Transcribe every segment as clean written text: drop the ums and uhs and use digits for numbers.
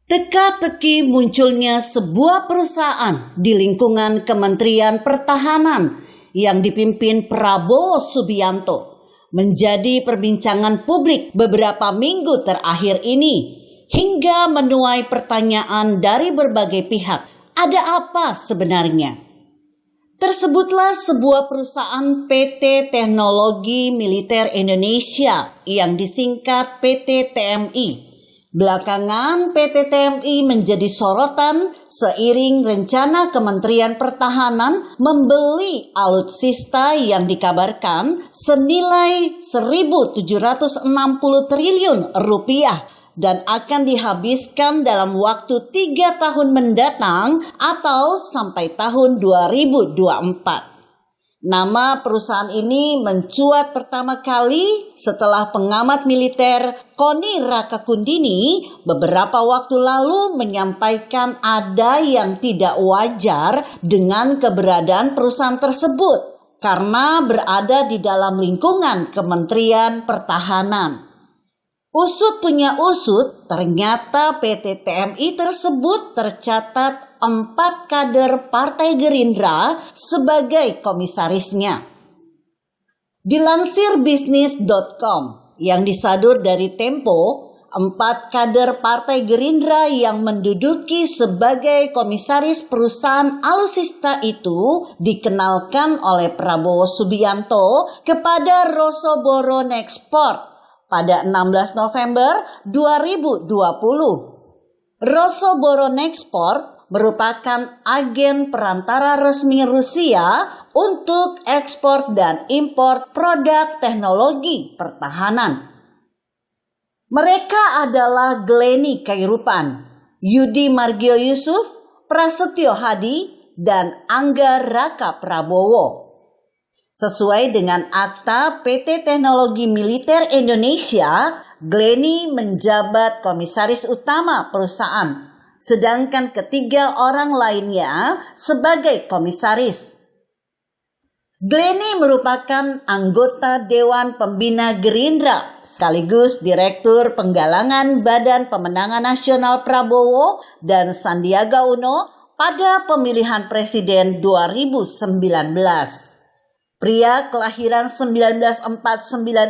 Teka-teki munculnya sebuah perusahaan di lingkungan Kementerian Pertahanan yang dipimpin Prabowo Subianto menjadi perbincangan publik beberapa minggu terakhir ini hingga menuai pertanyaan dari berbagai pihak. Ada apa sebenarnya? Tersebutlah sebuah perusahaan PT Teknologi Militer Indonesia yang disingkat PT TMI. Belakangan PT TMI menjadi sorotan seiring rencana Kementerian Pertahanan membeli alutsista yang dikabarkan senilai 1.760 triliun rupiah dan akan dihabiskan dalam waktu 3 tahun mendatang atau sampai tahun 2024. Nama perusahaan ini mencuat pertama kali setelah pengamat militer Koni Rakakundini beberapa waktu lalu menyampaikan ada yang tidak wajar dengan keberadaan perusahaan tersebut karena berada di dalam lingkungan Kementerian Pertahanan. Usut punya usut, ternyata PT TMI tersebut tercatat 4 kader Partai Gerindra sebagai komisarisnya. Dilansir bisnis.com yang disadur dari Tempo, 4 kader Partai Gerindra yang menduduki sebagai komisaris perusahaan alutsista itu dikenalkan oleh Prabowo Subianto kepada Rosoboro Nexport pada 16 November 2020. Rosoboro Nexport merupakan agen perantara resmi Rusia untuk ekspor dan impor produk teknologi pertahanan. Mereka adalah Glenny Kairupan, Yudi Margio Yusuf, Prasetyo Hadi, dan Angga Raka Prabowo. Sesuai dengan Akta PT Teknologi Militer Indonesia, Glenny menjabat komisaris utama perusahaan, sedangkan ketiga orang lainnya sebagai komisaris. Glenny merupakan anggota Dewan Pembina Gerindra sekaligus Direktur Penggalangan Badan Pemenangan Nasional Prabowo dan Sandiaga Uno pada pemilihan presiden 2019. Pria kelahiran 1949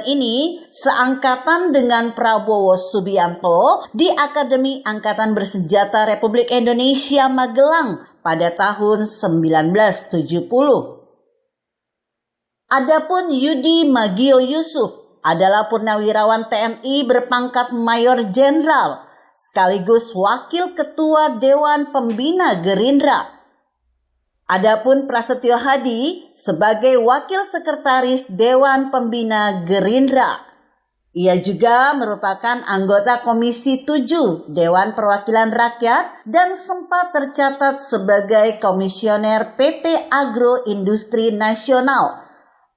ini seangkatan dengan Prabowo Subianto di Akademi Angkatan Bersenjata Republik Indonesia Magelang pada tahun 1970. Adapun Yudi Magio Yusuf adalah purnawirawan TNI berpangkat Mayor Jenderal sekaligus Wakil Ketua Dewan Pembina Gerindra. Adapun Prasetyo Hadi sebagai Wakil Sekretaris Dewan Pembina Gerindra. Ia juga merupakan anggota Komisi 7 Dewan Perwakilan Rakyat dan sempat tercatat sebagai komisioner PT Agro Industri Nasional,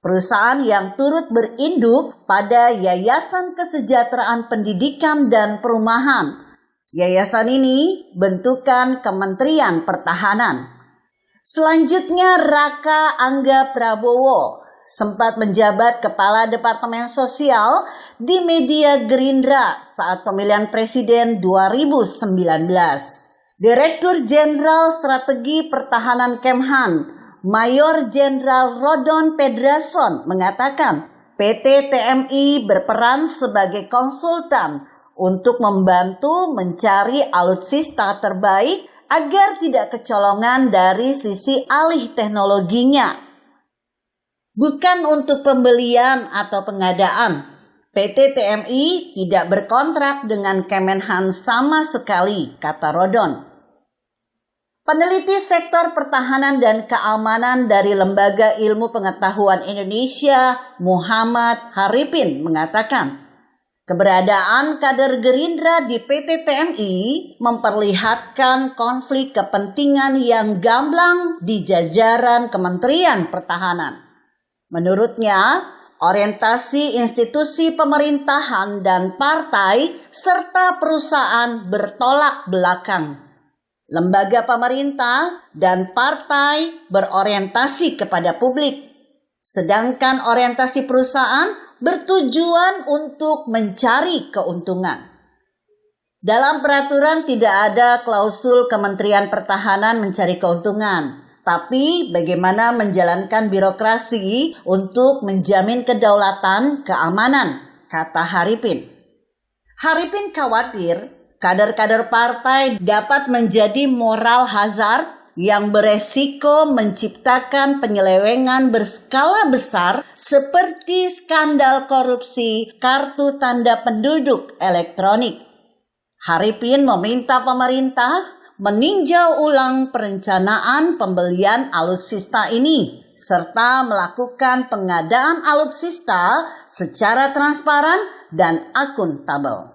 perusahaan yang turut berinduk pada Yayasan Kesejahteraan Pendidikan dan Perumahan. Yayasan ini bentukan Kementerian Pertahanan. Selanjutnya Raka Angga Prabowo sempat menjabat Kepala Departemen Sosial di media Gerindra saat pemilihan presiden 2019. Direktur Jenderal Strategi Pertahanan Kemhan, Mayor Jenderal Rodon Pedrason mengatakan PT TMI berperan sebagai konsultan untuk membantu mencari alutsista terbaik agar tidak kecolongan dari sisi alih teknologinya. Bukan untuk pembelian atau pengadaan, PT TMI tidak berkontrak dengan Kemenhan sama sekali, kata Rodon. Peneliti sektor pertahanan dan keamanan dari Lembaga Ilmu Pengetahuan Indonesia, Muhammad Haripin, mengatakan, keberadaan kader Gerindra di PT TMI memperlihatkan konflik kepentingan yang gamblang di jajaran Kementerian Pertahanan. Menurutnya, orientasi institusi pemerintahan dan partai serta perusahaan bertolak belakang. Lembaga pemerintah dan partai berorientasi kepada publik, sedangkan orientasi perusahaan bertujuan untuk mencari keuntungan. Dalam peraturan tidak ada klausul Kementerian Pertahanan mencari keuntungan, tapi bagaimana menjalankan birokrasi untuk menjamin kedaulatan, keamanan, kata Haripin. Haripin khawatir kader-kader partai dapat menjadi moral hazard yang beresiko menciptakan penyelewengan berskala besar seperti skandal korupsi kartu tanda penduduk elektronik. Haripin meminta pemerintah meninjau ulang perencanaan pembelian alutsista ini serta melakukan pengadaan alutsista secara transparan dan akuntabel.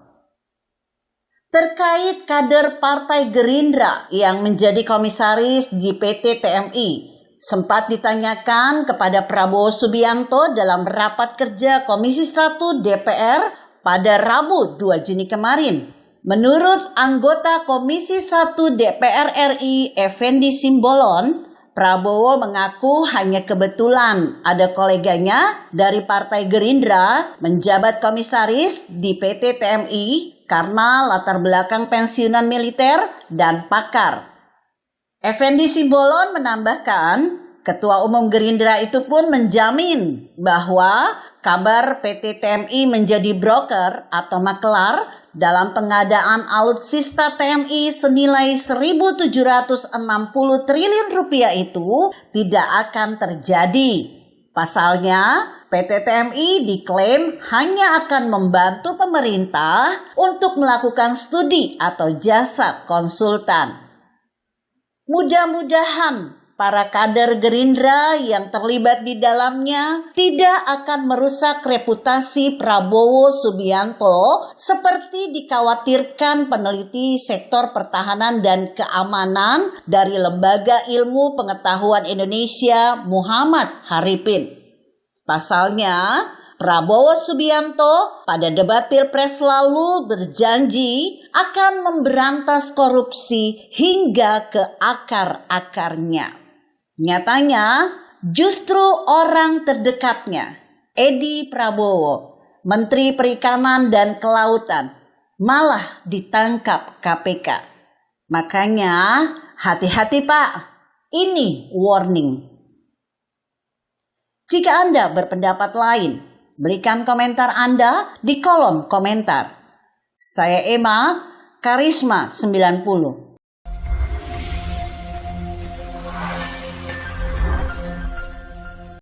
Terkait kader Partai Gerindra yang menjadi komisaris di PT TMI, sempat ditanyakan kepada Prabowo Subianto dalam rapat kerja Komisi 1 DPR pada Rabu 2 Juni kemarin. Menurut anggota Komisi 1 DPR RI Effendi Simbolon, Prabowo mengaku hanya kebetulan ada koleganya dari Partai Gerindra menjabat komisaris di PT TMI karena latar belakang pensiunan militer dan pakar. Effendi Simbolon menambahkan, Ketua Umum Gerindra itu pun menjamin bahwa kabar PT TMI menjadi broker atau makelar dalam pengadaan alutsista TNI senilai 1.760 triliun rupiah itu tidak akan terjadi. Pasalnya, PT TMI diklaim hanya akan membantu pemerintah untuk melakukan studi atau jasa konsultan. Mudah-mudahan para kader Gerindra yang terlibat di dalamnya tidak akan merusak reputasi Prabowo Subianto seperti dikhawatirkan peneliti sektor pertahanan dan keamanan dari Lembaga Ilmu Pengetahuan Indonesia Muhammad Haripin. Pasalnya, Prabowo Subianto pada debat Pilpres lalu berjanji akan memberantas korupsi hingga ke akar-akarnya. Nyatanya, justru orang terdekatnya, Edi Prabowo, Menteri Perikanan dan Kelautan, malah ditangkap KPK. Makanya, hati-hati Pak, ini warning. Jika Anda berpendapat lain, berikan komentar Anda di kolom komentar. Saya Emma, Karisma 90.